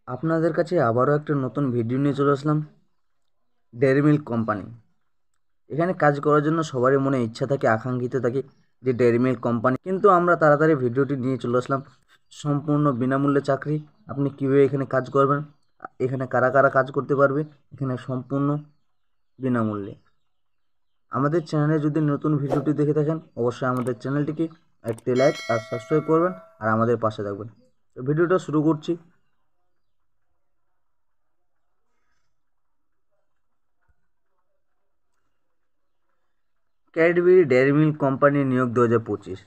আপনাদের কাছে আবারও একটা নতুন ভিডিও নিয়ে চলে আসলাম। ডেয়ারি মিল্ক কোম্পানি এখানে কাজ করার জন্য সবারই মনে ইচ্ছা থাকে, আকাঙ্ক্ষিত থাকে যে ডেয়ারি মিল্ক কোম্পানি, কিন্তু আমরা তাড়াতাড়ি ভিডিওটি নিয়ে চলে আসলাম। সম্পূর্ণ বিনামূল্যে চাকরি। আপনি কীভাবে এখানে কাজ করবেন, এখানে কারা কারা কাজ করতে পারবে, এখানে সম্পূর্ণ বিনামূল্যে। আমাদের চ্যানেলে যদি নতুন ভিডিওটি দেখে থাকেন, অবশ্যই আমাদের চ্যানেলটিকে একটি লাইক আর সাবস্ক্রাইব করবেন আর আমাদের পাশে থাকবেন। তো ভিডিওটা শুরু করছি। ক্যাডবেরি ডেয়ারি মিল্ক কোম্পানি নিয়োগ 2025।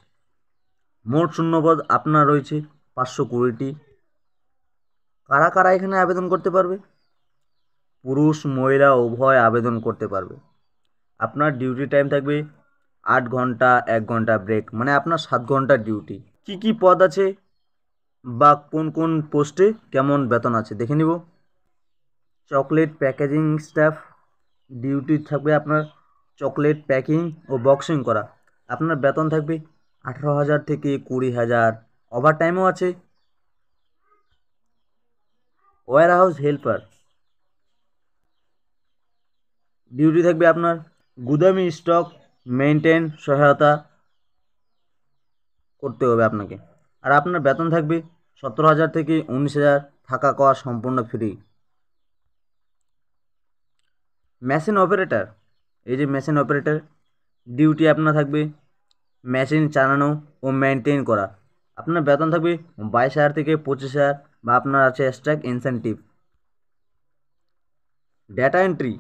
মোট শূন্যপদ আপনার রয়েছে 520টি। কারা কারা এখানে আবেদন করতে পারবে? পুরুষ মহিলা উভয় আবেদন করতে পারবে। আপনার ডিউটি টাইম থাকবে 8 ঘন্টা, 1 ঘন্টা ব্রেক, মানে আপনার 7 ঘন্টা ডিউটি। কি কি পদ আছে বা কোন কোন পোস্টে কেমন বেতন আছে দেখে নিব। চকলেট প্যাকেজিং স্টাফ, ডিউটি থাকবে আপনার চকলেট প্যাকিং ও বক্সিং করা। আপনার বেতন থাকবে 18,000 থেকে 20,000, ওভার টাইমও আছে। ওয়্যার হাউস হেল্পার, ডিউটি থাকবে আপনার গুদামি স্টক মেনটেন সহায়তা করতে হবে আপনাকে। আর আপনার বেতন থাকবে 17,000 থেকে 19,000, থাকা খাওয়া সম্পূর্ণ ফ্রি। মেশিন অপারেটর, এই যে মেশিন অপারেটর, ডিউটি আপনার থাকবে মেশিন চালানো ও মেনটেন করা। আপনার বেতন থাকবে 22,000 থেকে 25,000, বা আপনার আছে extra incentive. Data entry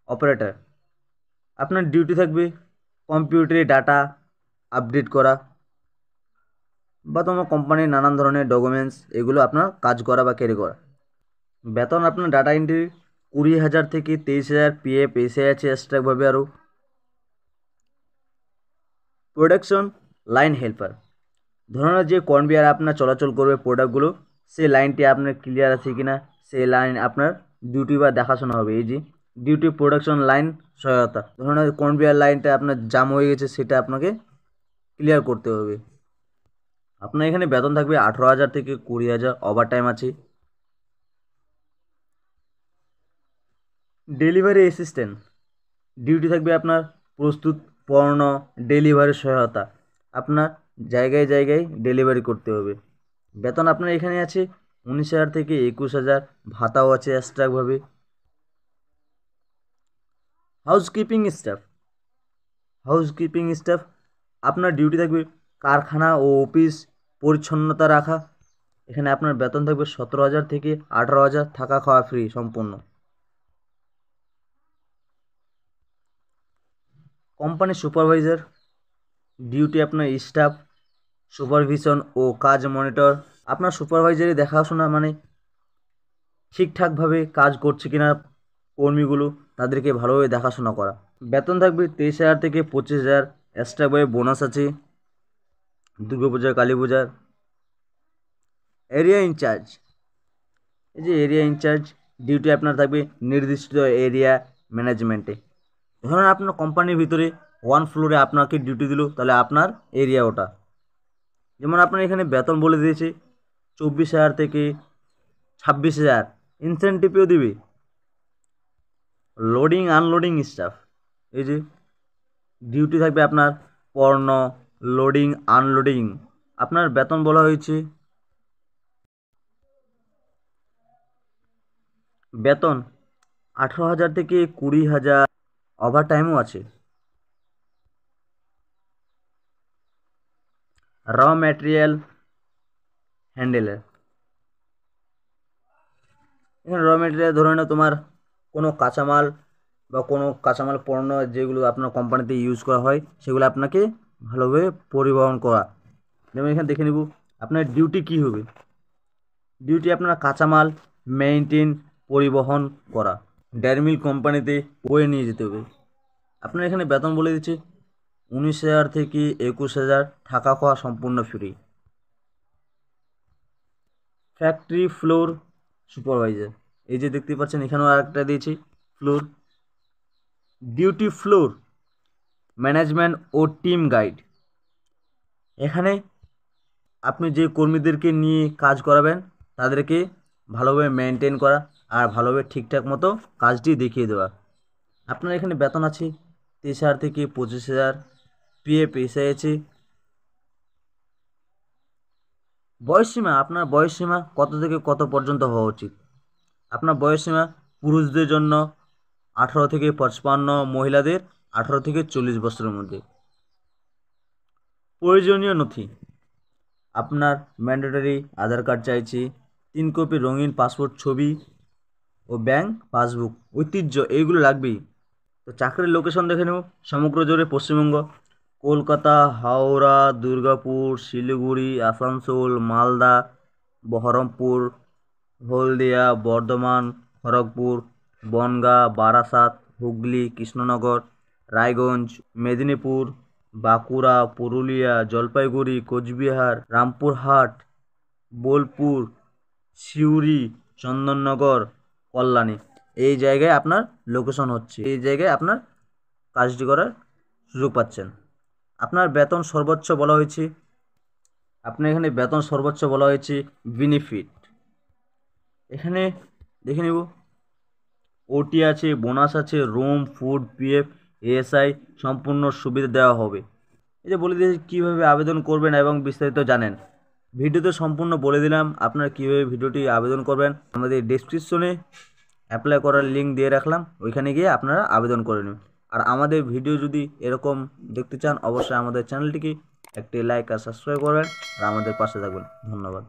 operator, আপনার ডিউটি থাকবে কম্পিউটারে ডাটা আপডেট করা বা তোমার কোম্পানির নানান ধরনের ডকুমেন্টস, এগুলো আপনার কাজ করা বা ক্যারি করা। বেতন আপনার ডাটা এন্ট্রি 20,000 থেকে 23,000, পিএফ এসে আছে এক্সট্রাভাবে আরও। প্রোডাকশন লাইন হেল্পার, ধরুন যে কনভেয়ার আপনার চলাচল করবে প্রোডাক্টগুলো, সেই লাইনটি আপনার ক্লিয়ার আছে কিনা, সেই লাইন আপনার ডিউটি বা দেখাশোনা হবে। এই যে ডিউটি প্রোডাকশন লাইন সহায়তা, ধরুন কনভেয়ার লাইনটা আপনার জাম হয়ে গেছে, সেটা আপনাকে ক্লিয়ার করতে হবে। আপনার এখানে বেতন থাকবে 18,000 থেকে 20,000, ওভার টাইম আছে। ডেলিভারি অ্যাসিস্ট্যান্ট, ডিউটি থাকবে আপনার প্রস্তুত পণ্য ডেলিভারি সহায়তা, আপনার জায়গায় জায়গায় ডেলিভারি করতে হবে। বেতন আপনার এখানে আছে 19,000 থেকে 21,000, ভাতাও আছে এক্সট্রাভাবে। হাউসকিপিং স্টাফ, হাউসকিপিং স্টাফ আপনার ডিউটি থাকবে কারখানা ও অফিস পরিচ্ছন্নতা রাখা। এখানে আপনার বেতন থাকবে 17,000 থেকে 18,000, থাকা খাওয়া ফ্রি সম্পূর্ণ। কোম্পানি সুপারভাইজার, ডিউটি আপনার স্টাফ সুপারভিশন ও কাজ মনিটর। আপনার সুপারভাইজারি দেখাশোনা, মানে ঠিকঠাকভাবে কাজ করছে কিনা কর্মীগুলো, তাদেরকে ভালোভাবে দেখাশোনা করা। বেতন থাকবে 23,000 থেকে 25,000, এক্সট্রাভাবে বোনাস আছে দুর্গাপূজা কালী পূজার। এরিয়া ইনচার্জ, এই যে এরিয়া ইনচার্জ, ডিউটি আপনার থাকবে নির্দিষ্ট এরিয়া ম্যানেজমেন্টে। ধরুন আপনার কোম্পানির ভিতরে 1 ফ্লোরে আপনাকে ডিউটি দিল, তাহলে আপনার এরিয়া ওটা। যেমন আপনার এখানে বেতন বলে দিয়েছে 24,000 থেকে 26,000, ইনসেন্টিভও দিবে। লোডিং আনলোডিং স্টাফ, এই যে ডিউটি থাকবে আপনার পণ্য লোডিং আনলোডিং। আপনার বেতন বলা হয়েছে, বেতন 18,000 থেকে 20,000, ওভার টাইমও আছে। র ম্যাটেরিয়াল হ্যান্ডেলার, এখানে র ম্যাটেরিয়াল ধরে নাও তোমার কোনো কাঁচামাল বা কোনো কাঁচামাল পণ্য যেগুলো আপনার কোম্পানিতে ইউজ করা হয়, সেগুলো আপনাকে ভালোভাবে পরিবহন করা। যেমন এখানে দেখে নিব আপনার ডিউটি কী হবে। ডিউটি আপনার কাঁচামাল মেইনটেন পরিবহন করা, ডেয়ারি মিল্ক কোম্পানিতে বয়ে নিয়ে যেতে হবে। আপনার এখানে বেতন বলে দিচ্ছে 19,000 থেকে 21,000, থাকা খাওয়া সম্পূর্ণ ফ্রি। ফ্যাক্টরি ফ্লোর সুপারভাইজার, এই যে দেখতে পাচ্ছেন এখানেও আরেকটা দিয়েছি ফ্লোর। ডিউটি ফ্লোর ম্যানেজমেন্ট ও টিম গাইড, এখানে আপনি যে কর্মীদেরকে নিয়ে কাজ করাবেন তাদেরকে ভালোভাবে মেনটেন করা আর ভালোভাবে ঠিকঠাক মতো কাজটি দেখিয়ে দেওয়া। আপনার এখানে বেতন আছে 23,000 থেকে 25,000, পিএফ এসে আছে। বয়সসীমা, আপনার বয়সসীমা কত থেকে কত পর্যন্ত হওয়া উচিত? আপনার বয়সসীমা পুরুষদের জন্য 18 থেকে 55, মহিলাদের 18 থেকে 40 বছরের মধ্যে। প্রয়োজনীয় নথি, আপনার ম্যান্ডেটরি আধার কার্ড চাইছি, 3 কপি রঙিন পাসপোর্ট ছবি ও ব্যাংক পাসবুক, ঐতিহ্য এইগুলো লাগবেই। তো চাকরির লোকেশন দেখে নেব। সমগ্র জুড়ে পশ্চিমবঙ্গ, কলকাতা, হাওড়া, দুর্গাপুর, শিলিগুড়ি, আসানসোল, মালদা, বহরমপুর, হলদিয়া, বর্ধমান, খড়গপুর, বনগাঁ, বারাসাত, হুগলি, কৃষ্ণনগর, রায়গঞ্জ, মেদিনীপুর, বাঁকুড়া, পুরুলিয়া, জলপাইগুড়ি, কোচবিহার, রামপুরহাট, বোলপুর, সিউড়ি, চন্দননগর, কল্যাণী। এই জায়গায় আপনার লোকেশন হচ্ছে, এই জায়গায় আপনার কাজটি করার সুযোগ পাচ্ছেন। আপনার বেতন সর্বোচ্চ বলা হয়েছে, আপনার এখানে বেতন সর্বোচ্চ বলা হয়েছে বেনিফিট। এখানে দেখে নেব, ওটি আছে, বোনাস আছে, রুম, ফুড, পিএফ, এএসআই সম্পূর্ণ সুবিধা দেওয়া হবে। এই যে বলে দিয়েছি কীভাবে আবেদন করবেন এবং বিস্তারিত জানেন। ভিডিওতে সম্পূর্ণ বলে দিলাম আপনারা কীভাবে ভিডিওটি আবেদন করবেন। আমাদের ডেসক্রিপশনে অ্যাপ্লাই করার লিঙ্ক দিয়ে রাখলাম, ওইখানে গিয়ে আপনারা আবেদন করে নিন। আর আমাদের ভিডিও যদি এরকম দেখতে চান অবশ্যই আমাদের চ্যানেলটিকে একটি লাইক আর সাবস্ক্রাইব করবেন আর আমাদের পাশে থাকবেন। ধন্যবাদ।